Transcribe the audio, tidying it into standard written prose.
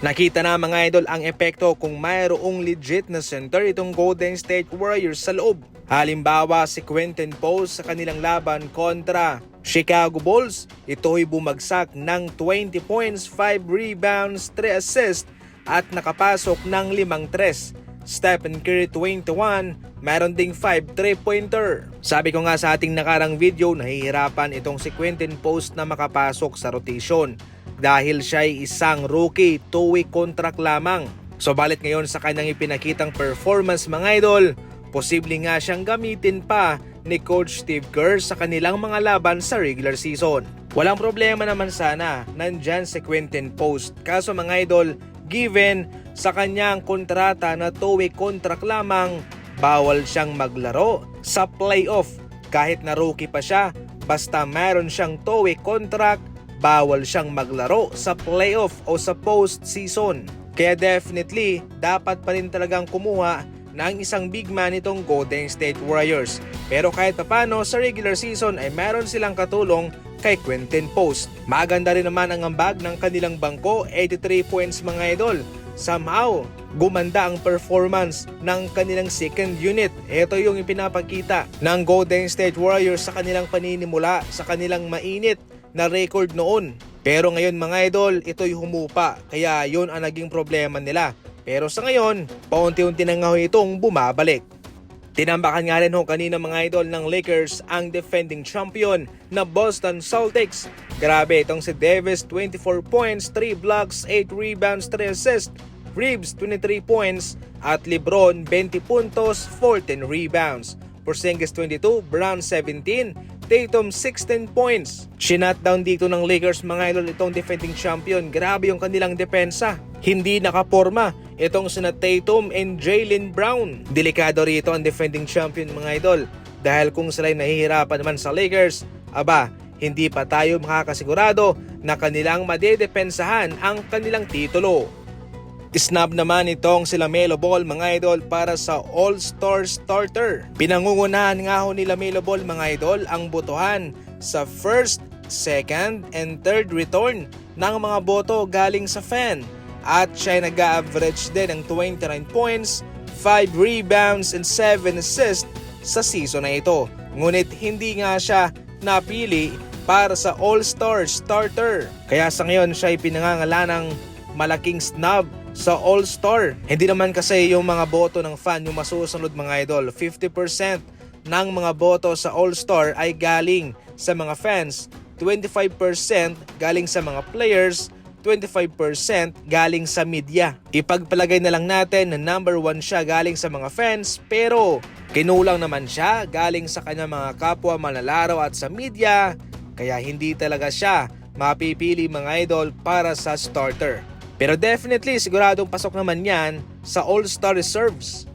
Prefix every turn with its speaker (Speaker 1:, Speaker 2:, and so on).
Speaker 1: Nakita na mga idol ang epekto kung mayroong legit na center itong Golden State Warriors sa loob. Halimbawa si Quentin Post sa kanilang laban kontra Chicago Bulls, ito'y bumagsak ng 20 points, 5 rebounds, 3 assists at nakapasok ng 5 tres. Stephen Curry 21, meron ding 5 3-pointer. Sabi ko nga sa ating nakarang video, nahihirapan itong si Quentin Post na makapasok sa rotation dahil siya ay isang rookie, 2-week contract lamang. Subalit ngayon sa kanyang ipinakitang performance mga idol, posible nga siyang gamitin pa ni Coach Steve Kerr sa kanilang mga laban sa regular season. Walang problema naman sana, nandyan si Quentin Post. Kaso mga idol, given sa kanyang kontrata na 2-week contract lamang, bawal siyang maglaro sa playoff. Kahit na rookie pa siya, basta meron siyang 2-week contract, bawal siyang maglaro sa playoff o sa postseason. Kaya definitely, dapat pa rin talagang kumuha ng isang big man itong Golden State Warriors. Pero kahit papano sa regular season ay meron silang katulong kay Quentin Post. Maganda rin naman ang ambag ng kanilang bangko, 83 points mga idol. Somehow, gumanda ang performance ng kanilang second unit. Ito yung ipinapakita ng Golden State Warriors sa kanilang paninimula, sa kanilang mainit na record noon. Pero ngayon mga idol, ito'y humupa. Kaya yun ang naging problema nila. Pero sa ngayon, paunti-unti na nga itong bumabalik. Tinambakan nga rin kanina mga idol ng Lakers ang defending champion na Boston Celtics. Grabe itong si Davis, 24 points, 3 blocks, 8 rebounds, 3 assists. Reeves, 23 points at LeBron, 20 puntos, 14 rebounds. Porzingis 22, Brown 17, Tatum 16 points. Shinutdown dito ng Lakers mga idol itong defending champion. Grabe yung kanilang depensa. Hindi nakaporma itong sina Tatum and Jaylen Brown. Delikado rito ang defending champion mga idol. Dahil kung sila'y nahihirapan naman sa Lakers, hindi pa tayo makakasigurado na kanilang madedepensahan ang kanilang titulo. Snub naman itong si LaMelo Ball mga idol para sa All-Star starter. Pinangungunahan nga ho ni LaMelo Ball mga idol ang botohan sa first, second, and third return ng mga boto galing sa fan. At siya ay nag-average din ng 29 points, 5 rebounds, and 7 assists sa season na ito. Ngunit hindi nga siya napili para sa All-Star starter. Kaya sa ngayon siya ay pinangangalanang malaking snub sa All-Star. Hindi naman kasi yung mga boto ng fan yung masusunod mga idol. 50% ng mga boto sa All-Star ay galing sa mga fans, 25% galing sa mga players, 25% galing sa media. Ipagpalagay na lang natin na number 1 siya galing sa mga fans, pero kinulang naman siya galing sa kanyang mga kapwa manlalaro at sa media, kaya hindi talaga siya mapipili mga idol para sa starter. Pero definitely siguradong pasok naman yan sa All-Star reserves.